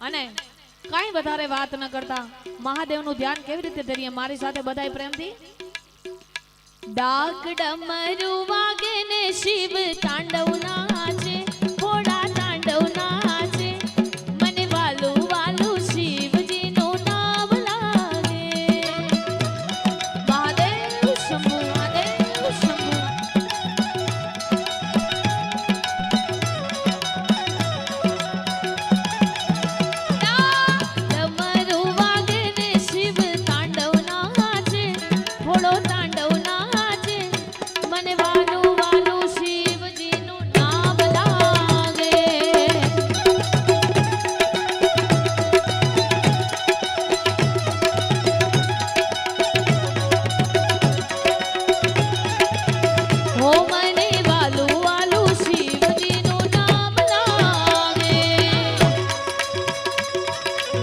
અને કાઈ વધારે વાત ન કરતા મહાદેવનું ધ્યાન કેવી રીતે ધરીએ મારી સાથે બધાય પ્રેમથી ડાક ડમરુ વાગે ને શિવ તાંડવ નાચે ઘોડા તાંડવ નાચે મને વાલું વાલું શિવજીનું નામ લાગે મહાદેવ શંભુ મહાદેવ શંભુ ડમરુ વાગે ને શિવ તાંડવ નાચે ઘોડો તાંડવ નાચે મને વાલું વાલું શિવજીનું નામ લાગે હો મને વાલું વાલું શિવજીનું નામ લાગે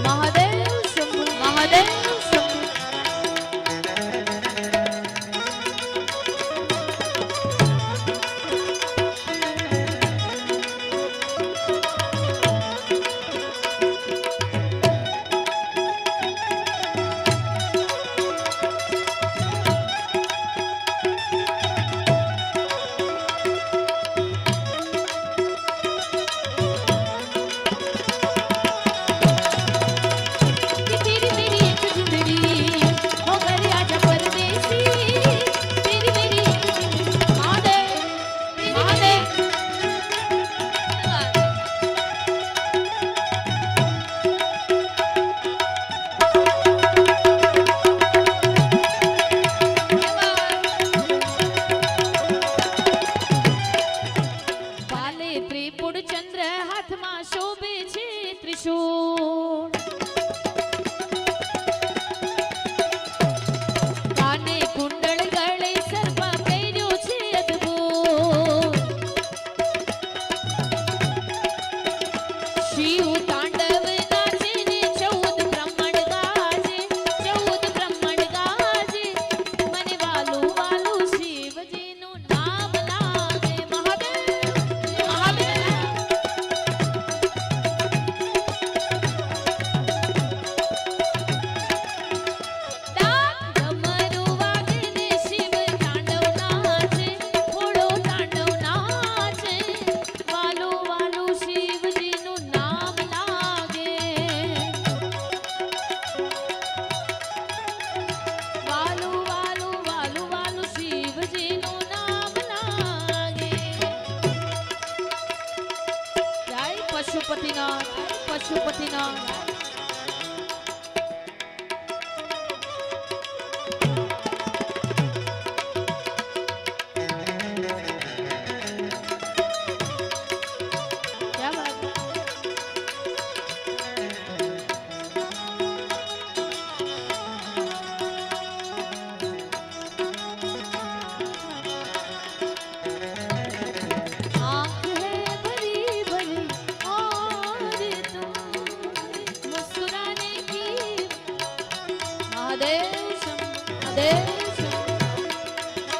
મહાદેવ શંભુ મહાદેવ શંભુ कि तेरी मेरी एक जिंदगी हो गई आजा परदेसी तेरी मेरी एक जिंदगी महादेव महादेव વાલે ત્રિપુર ચંદ્ર હાથમાં શોભે છે ત્રિશૂળ કાને કુંડળ ગળે સર્પ પહેર્યો છે અદ્ભુત શિવ તાંડવ નાચે ને 14 બ્રહ્માંડ ગાજે 14 બ્રહ્માંડ ગાજે મને વાલું વાલું શિવજીનું નામ લાગે મહાદેવ મહાદેવ ડાક ડમરુ વાગે ને શિવ તાંડવ નાચે ઘોડો તાંડવ નાચે વાલું વાલું શિવજીનું નામ લાગે વાલું વાલું વાલું વાલું શિવજીનું નામ લાગે જય પશુપતિનાથ પશુપતિનાથ क्या बात है? आँख है भरी भरी और तुम मुस्कुराने की महादेव शंभु महादेव शंभु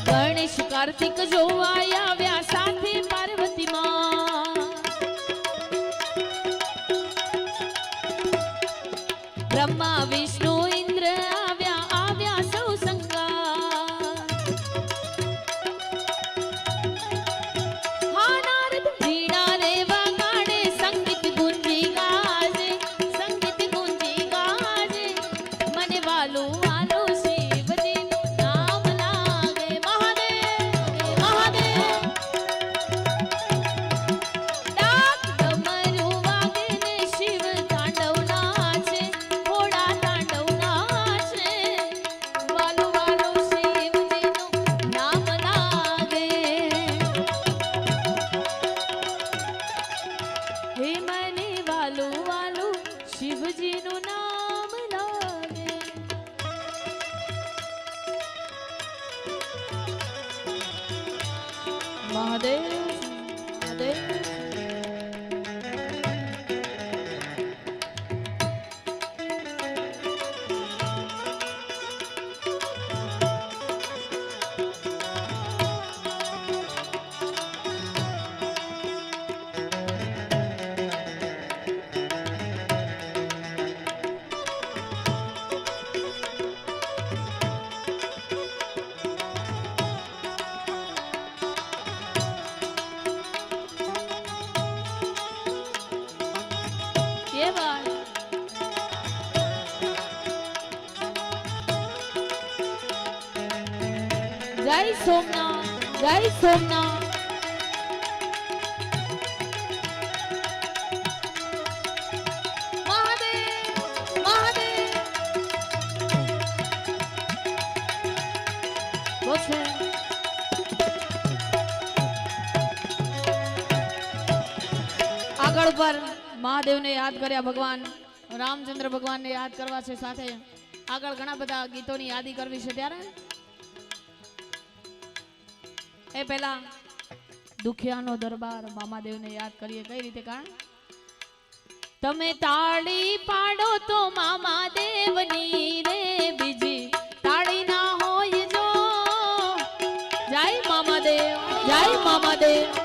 ગણેશ કાર્તિક જોવા આવ્યા સાથે પાર્વતી માં બ્રહ્મા વિષ્ણુ ઇન્દ્ર આવ્યા આવ્યા સૌ સંગાર હા નારદ વીણા રે વગાડે સંગીત ગુંજી ગાજે સંગીત ગુંજી ગાજે મને વાલું વાલું શિવજીનું નામ લાગે મહાદેવ મહાદેવ ડાક ડમરુ વાગે ને શિવ તાંડવ નાચે ઘોડા તાંડવ નાચે વાલું વાલું શિવજીનું નામ લાગે હે મને વાલું વાલું શિવજીનું નામ લાગે મહાદેવ મહાદેવ જય સોમનાથ, જય સોમનાથ. મહાદેવ, મહાદેવ. બહુ છે. આગળ પર મહાદેવને યાદ કર્યા, ભગવાન રામચંદ્ર ભગવાનને યાદ કરવા છે, સાથે આગળ ઘણા બધા ગીતોની યાદી કરવી છે. ત્યારે એ પહેલા દુખિયાનો દરબાર મામાદેવને યાદ કરીએ. કઈ રીતે? કારણ તમે તાળી પાડો તો મામાદેવની રે, બીજી તાળી ના હોય જો. જય મામાદેવ, જય મામાદેવ.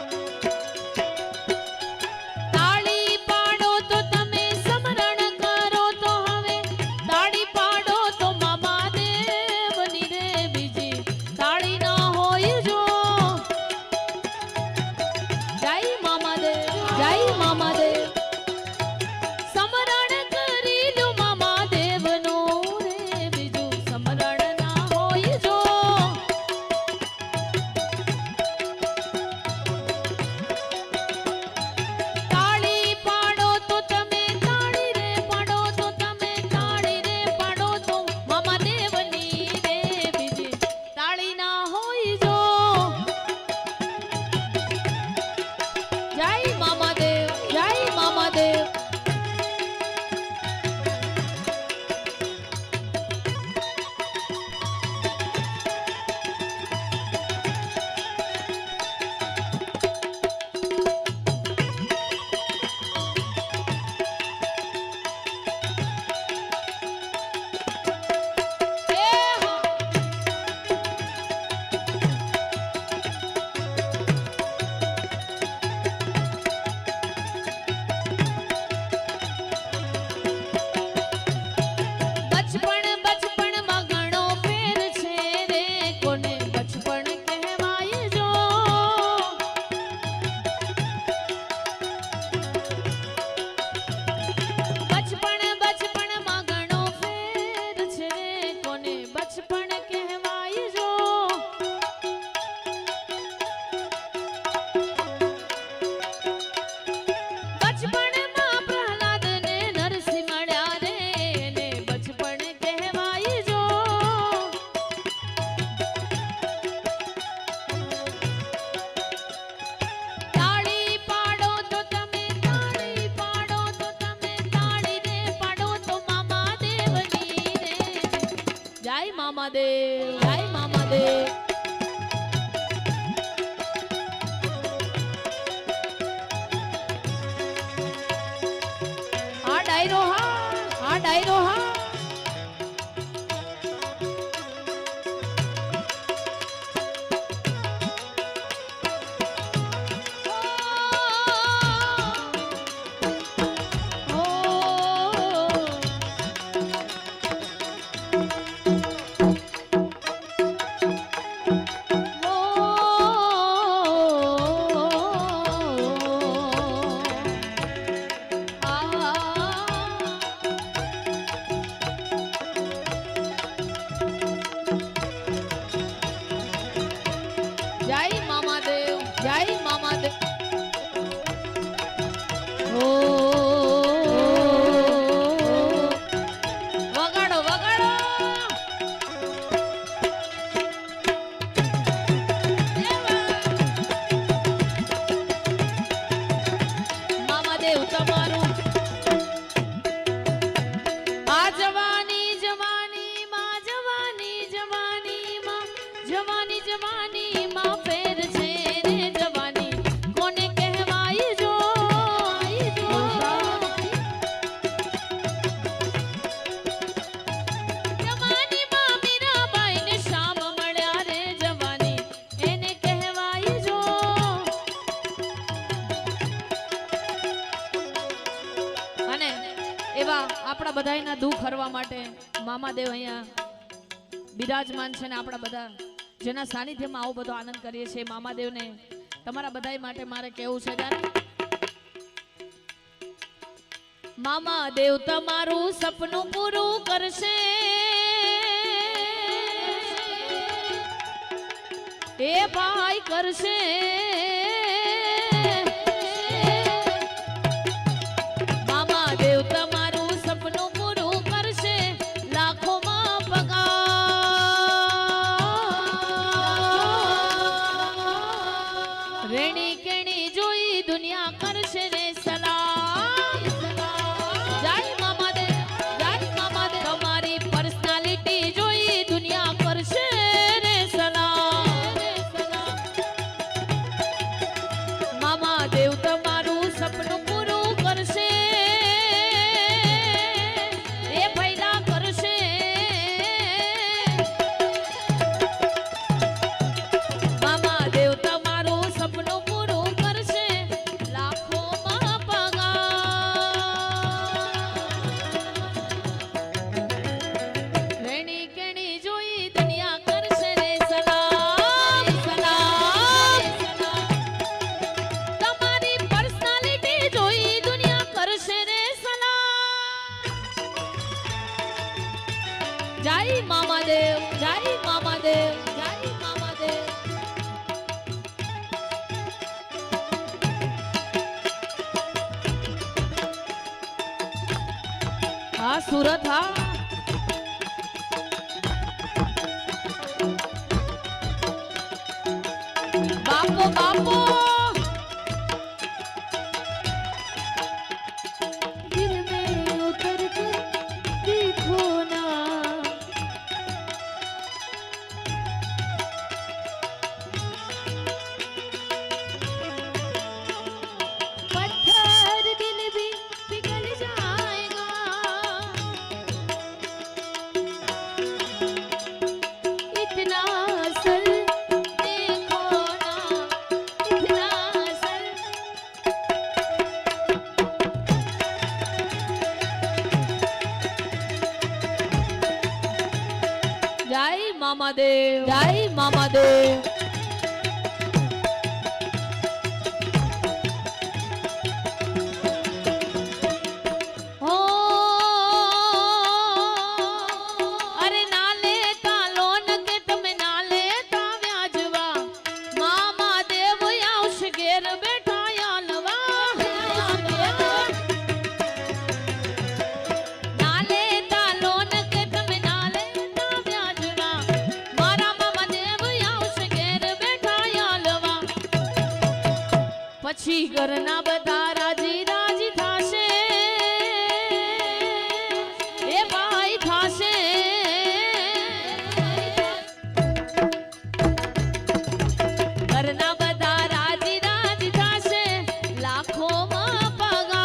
મામાદેવ, જય મામાદેવ. આ ડાયરો હા, આ ડાયરો હા. આપણા બધાના દુઃખ હરવા માટે મામાદેવ અહીંયા બિરાજમાન છે ને આપણા બધા જેના સાનિધ્યમાં આવો બધો આનંદ કરીએ છીએ મામાદેવને તમારા બધાય માટે મારે કહેવું છે ત્યારે મામાદેવ તમારું સપનું પૂરું કરશે એ ભાઈ કરશે મામા દેવ તમારું સપનું પૂરું કરશે લાખોમાં પગાર રેણી કેણી જોઈ દુનિયા કરશે રે સલામ જય મામા દેવ તમારી પર્સનાલિટી જોઈ દુનિયા કરશે રે સલામ મામા દેવ તમારું સપનું પૂરું કરશે એ ફાયદા કરશે મામા દેવ તમારું સપનું પૂરું કરશે લાખોમાં પગાર રેણી કેણી જોઈ દુનિયા કરશે રે સલામ તમારી પર્સનાલિટી જોઈ દુનિયા કરશે રે સલામ જય મામા દેવ જય મામા દેવ જય મામા દેવ હા સુરત હા બાપો બાપો દિલ में उतर कर देखो ना पत्थर दिल भी पिघल जाएगा इतना असल देखो ना इतना असल જય મામા દેવ જય મામા દેવ હો અરે ના લેતા લોન કે તમે ના લેતા વ્યાજવા મામા દેવ આવશે ઘેર બેઠા યાલવા ના લેતા લોન કે તમે ના લેતા વ્યાજવા મારા મામા દેવ આવશે ઘેર બેઠા યાલવા પછી ઘરના બધા રાજી રાજી થાશે એ ભાઈ થાશે ઘરના બધા રાજી રાજી થાશે લાખોમાં પગાર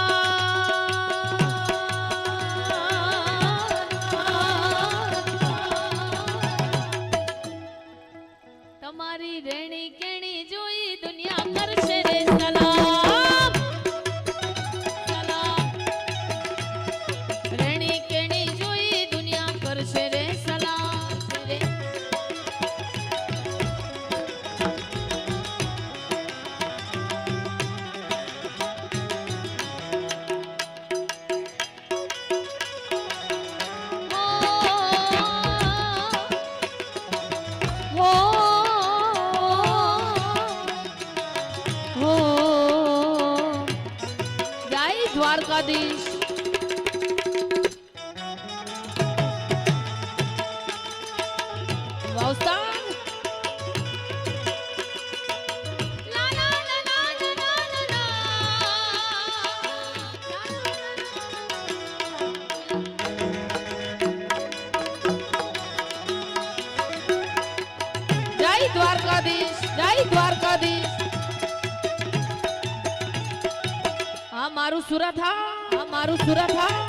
તમારી રેણી કેણી જોઈ દુનિયા કરશે રે સલામ રેણી કેણી જોઈ દુનિયા કરશે રે સલામ હો હો જય દ્વારકાધીશ વાવસ્તાન લા લા લા લા લા લા લા જય દ્વારકાધીશ જય દ્વારકાધીશ હા મારું સુરત હા મારું સુરત હા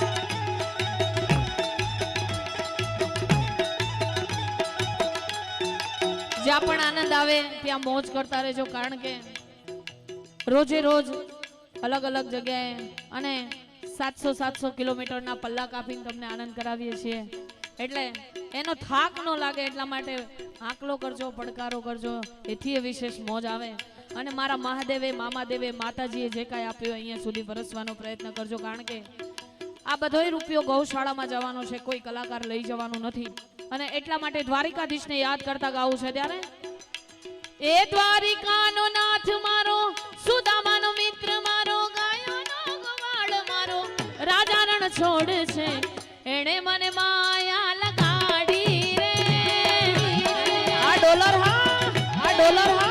જ્યાં પણ આનંદ આવે ત્યાં મોજ કરતા રહેજો કારણ કે રોજે રોજ અલગ અલગ જગ્યાએ અને 700 કિલોમીટરના પલ્લા કાપીને તમને આનંદ કરાવીએ છીએ એટલે એનો થાક ન લાગે એટલા માટે આકલો કરજો પડકારો કરજો એથી એ વિશેષ મોજ આવે અને મારા મહાદેવે મામાદેવે માતાજીએ જે કાંઈ આપ્યું અહીંયા સુધી વરસવાનો પ્રયત્ન કરજો કારણ કે આ બધોય રૂપિયો ગૌશાળામાં જવાનો છે કોઈ કલાકાર લઈ જવાનું નથી અને એટલા માટે દ્વારિકાધીશને યાદ કરતા ગાવું છે ત્યારે એ દ્વારિકાનો નાથ મારો, સુદામાનો મિત્ર મારો, ગાયોનો ગવાળ મારો, રાજા રણ છોડ છે, એણે મને માયા લગાડી રે. આ ડોલર હા, આ ડોલર હા.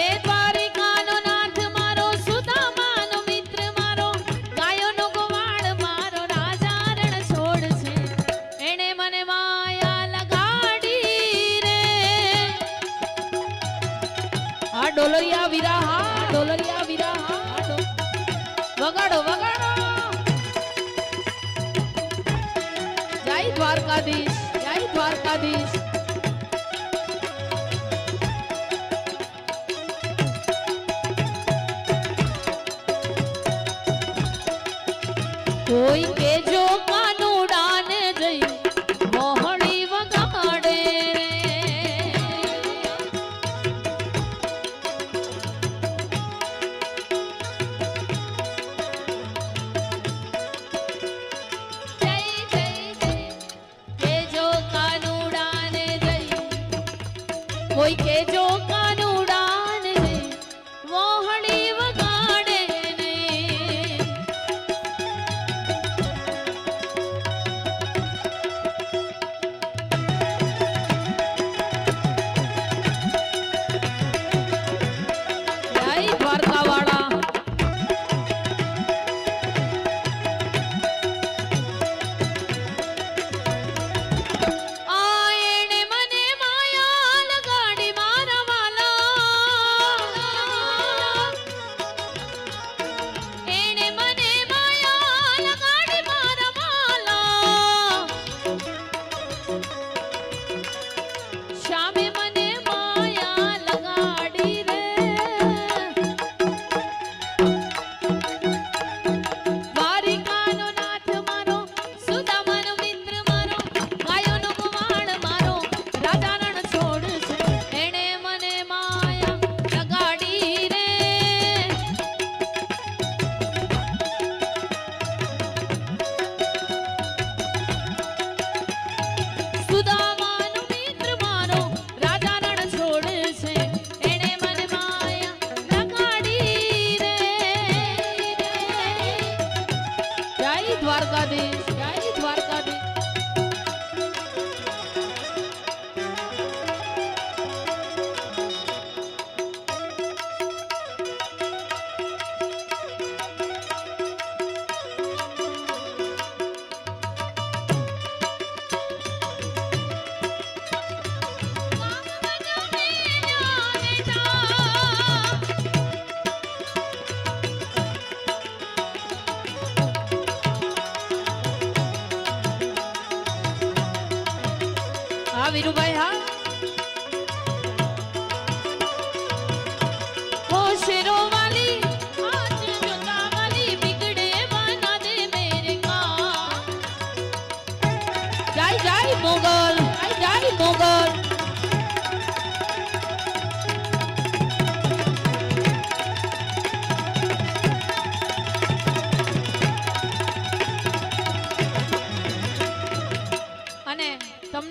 એ દ્વારિકાનો નાથ મારો, સુદામાનો મિત્ર મારો, ગાયોનો ગવાળ મારો, રાજા રણ છોડ છે, એણે મને માયા લગાડી રે. આ ડોલરિયા વીરા હા, ડોલરિયા વીરા હા. વગાડો વગાડો. જય દ્વારકાધીશ, જય દ્વારકાધીશ. કોઈ કે જો કાનુડાને જઈ મોહણી વગાડે રે. જય જય જય કે જો કાનુડાને જઈ, કોઈ કે જો કાનુડાને જઈ મોહણી વગાડે ને. જય દ્વારકાવાળા. આ એણે મને માયા લગાડી મારા વાલા, એણે મને માયા લગાડી મારા વાલા, શ્યામે મને માયા લગાડી રે. દ્વારિકાનો નાથ મારો, સુદામાનો મિત્ર મારો, ગાયોનો ગવાળ મારો, રાજા રણ છોડ છે, એણે મને માયા લગાડી રે. સુદામાનો મિત્ર મારો, રાજા રણ છોડ છે, એણે મને માયા લગાડી રે. જય દ્વારકાધીશ, જય દ્વારકાધીશ. હા વીરુભાઈ હા. ઓ શેરો વાલી, આજ જોતા વાલી, બિગડે બના દે મેરે કા. જય જય મોગલ.